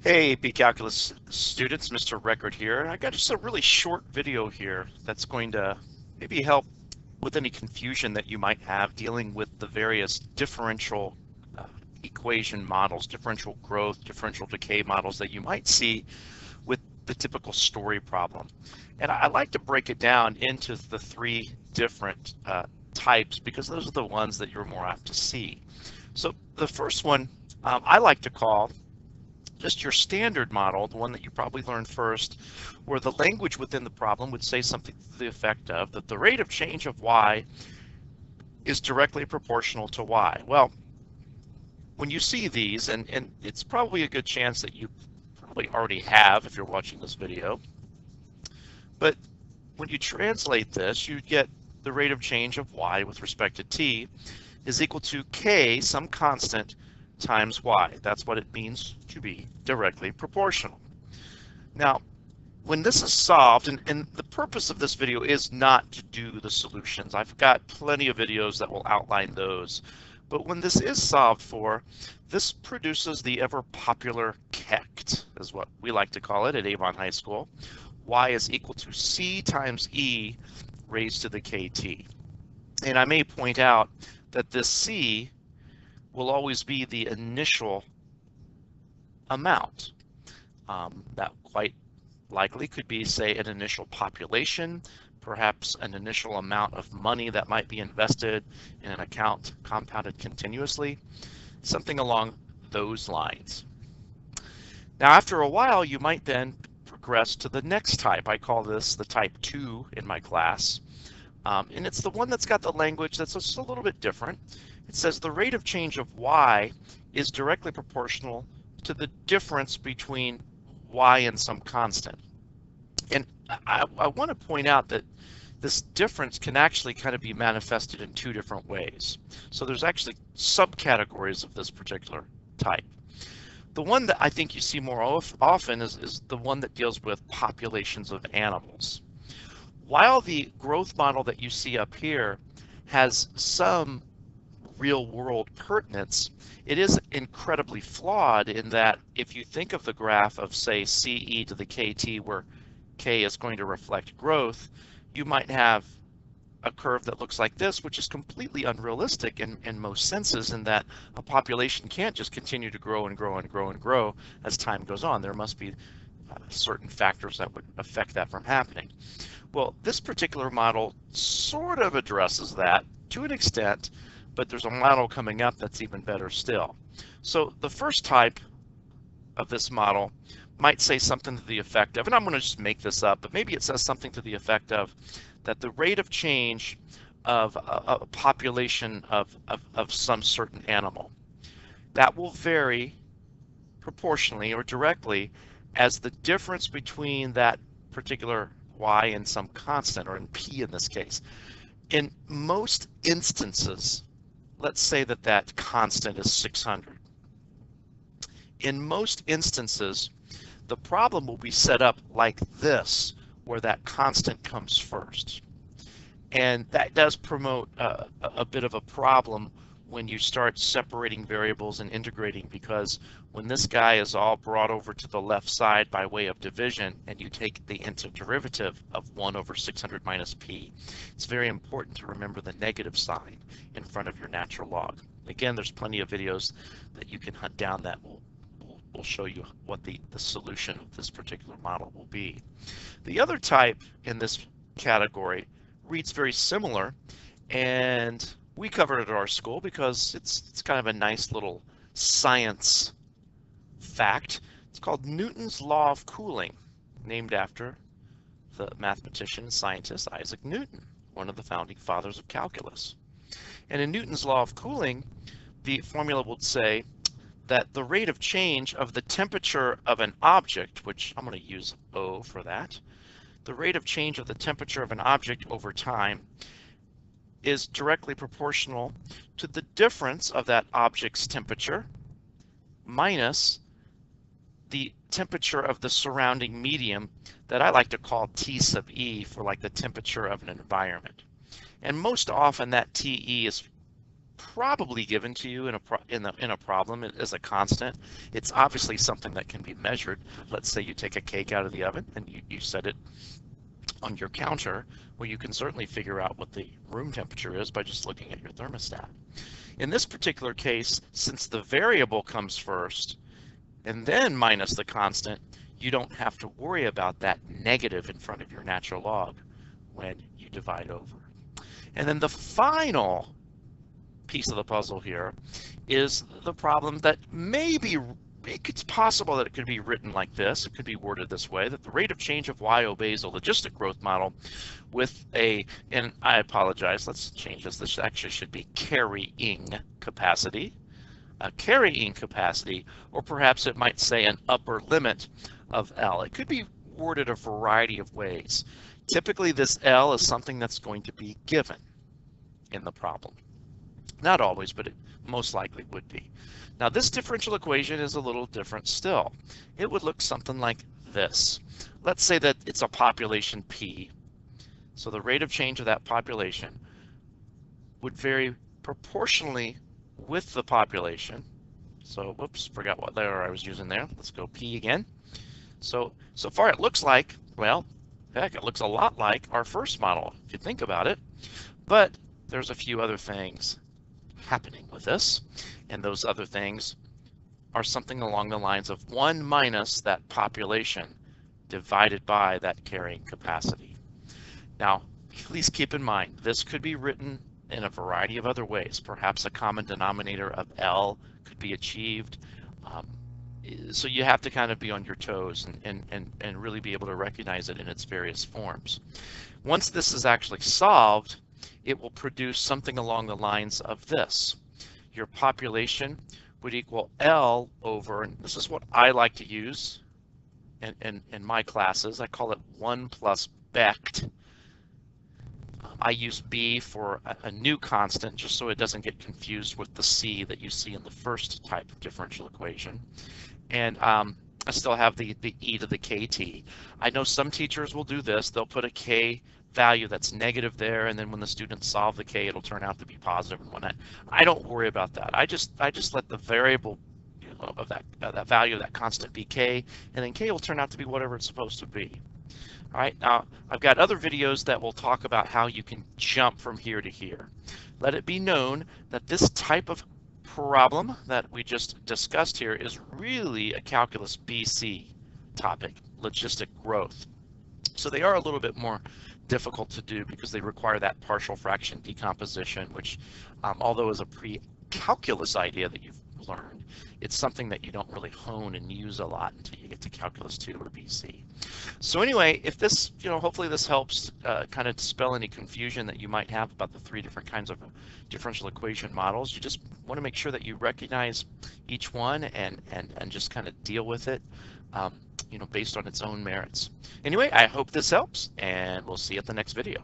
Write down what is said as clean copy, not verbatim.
Hey, AP Calculus students, Mr. Record here. I got just a really short video here that's going to maybe help with any confusion that you might have dealing with the various differential uh, equation models, differential growth, differential decay models that you might see with the typical story problem. And I like to break it down into the three different types because those are the ones that you're more apt to see. So the first one I like to call just your standard model, the one that you probably learned first, where the language within the problem would say something to the effect of that the rate of change of y is directly proportional to y. Well, when you see these, and it's probably a good chance that you probably already have if you're watching this video, but when you translate this, you get the rate of change of y with respect to t is equal to k, some constant, times y. That's what it means to be directly proportional. Now, when this is solved, and the purpose of this video is not to do the solutions. I've got plenty of videos that will outline those. But when this is solved for, this produces the ever popular KEKT, is what we like to call it at Avon High School. Y is equal to C times E raised to the KT. And I may point out that this C will always be the initial amount. That quite likely could be, say, an initial population, perhaps an initial amount of money that might be invested in an account compounded continuously, something along those lines. Now, after a while, you might then progress to the next type. I call this the type 2 in my class. And it's the one that's got the language that's just a little bit different. It says the rate of change of y is directly proportional to the difference between y and some constant. And I want to point out that this difference can actually kind of be manifested in two different ways. So there's actually subcategories of this particular type. The one that I think you see more often is the one that deals with populations of animals. While the growth model that you see up here has some real-world pertinence, it is incredibly flawed in that if you think of the graph of, say, CE to the KT, where K is going to reflect growth, you might have a curve that looks like this, which is completely unrealistic in most senses, in that a population can't just continue to grow and grow and grow and grow as time goes on. There must be certain factors that would affect that from happening. Well, this particular model sort of addresses that to an extent, but there's a model coming up that's even better still. So the first type of this model might say something to the effect of, and I'm going to just make this up, but maybe it says something to the effect of that the rate of change of a population of some certain animal, that will vary proportionally or directly as the difference between that particular y and some constant, or in p in this case. In most instances, let's say that that constant is 600. In most instances, the problem will be set up like this, where that constant comes first. And that does promote a bit of a problem when you start separating variables and integrating, because when this guy is all brought over to the left side by way of division and you take the antiderivative of 1 over 600 minus p, it's very important to remember the negative sign in front of your natural log. Again, there's plenty of videos that you can hunt down that will show you what the solution of this particular model will be. The other type in this category reads very similar, and we covered it at our school because it's kind of a nice little science fact. It's called Newton's law of cooling, named after the mathematician and scientist Isaac Newton, one of the founding fathers of calculus. And in Newton's law of cooling, the formula would say that the rate of change of the temperature of an object, which I'm going to use O for that, the rate of change of the temperature of an object over time is directly proportional to the difference of that object's temperature minus the temperature of the surrounding medium that I like to call T sub E, for like the temperature of an environment. And most often that TE is probably given to you in a problem as a constant. It's obviously something that can be measured. Let's say you take a cake out of the oven and you set it on your counter. Well, you can certainly figure out what the room temperature is by just looking at your thermostat. In this particular case, since the variable comes first and then minus the constant, you don't have to worry about that negative in front of your natural log when you divide over. And then the final piece of the puzzle here is the problem that maybe it's possible that it could be written like this. It could be worded this way, that the rate of change of y obeys a logistic growth model with and I apologize, let's change this. This actually should be carrying capacity. A carrying capacity, or perhaps it might say an upper limit of L. It could be worded a variety of ways. Typically, this L is something that's going to be given in the problem. Not always, but it most likely would be. Now, this differential equation is a little different still. It would look something like this. Let's say that it's a population P. So the rate of change of that population would vary proportionally with the population. So, whoops, forgot what letter I was using there. Let's go P again. So far it looks like, well, heck, it looks a lot like our first model, if you think about it. But there's a few other things happening with this, and those other things are something along the lines of 1 minus that population divided by that carrying capacity. Now, please keep in mind, this could be written in a variety of other ways. Perhaps a common denominator of L could be achieved. So you have to kind of be on your toes and really be able to recognize it in its various forms. Once this is actually solved, it will produce something along the lines of this. Your population would equal L over, and this is what I like to use in my classes. I call it 1 plus Becht. I use B for a new constant just so it doesn't get confused with the C that you see in the first type of differential equation. And I still have the e to the kt. I know some teachers will do this. They'll put a k value that's negative there, and then when the students solve the k, it'll turn out to be positive and whatnot. I don't worry about that. I just let the variable of that value of that constant be k, and then k will turn out to be whatever it's supposed to be. All right, now I've got other videos that will talk about how you can jump from here to here. Let it be known that this type of problem that we just discussed here is really a calculus BC topic, logistic growth. So they are a little bit more difficult to do because they require that partial fraction decomposition, which although is a pre-calculus idea that you've learned, it's something that you don't really hone and use a lot until you get to calculus 2 or BC. So anyway, if this, hopefully this helps kind of dispel any confusion that you might have about the 3 different kinds of differential equation models. You just want to make sure that you recognize each one and just kind of deal with it, based on its own merits. Anyway, I hope this helps, and we'll see you at the next video.